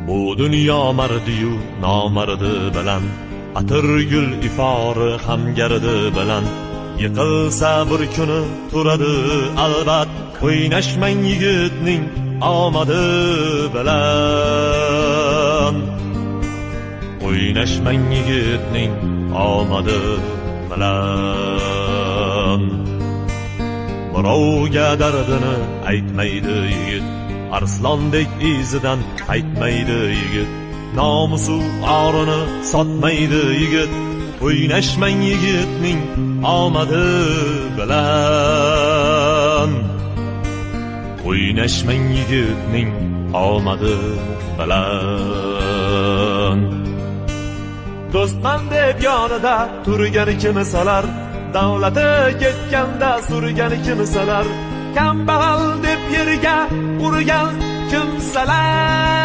Bu dunyo mardiyu nomardi bilan, atir gul ifori ham gardi bilan, yiqilsa bir kuni turadi albat. O'ynashmang yigitning omadi bilan, o'ynashmang yigitning omadi bilan. Birovga dardini aytmaydi yigit, arslondek izidan qaytmaydi yigit. Nomusu orini sotmaydi yigit, o'ynashmang yigitning omadi bilan, o'ynashmang yigitning omadi bilan. Do'stman deb yonida turgani kimi salar, davlati ketganda surgani kimi salar, kambag'al deb yerga urgan kimsalar.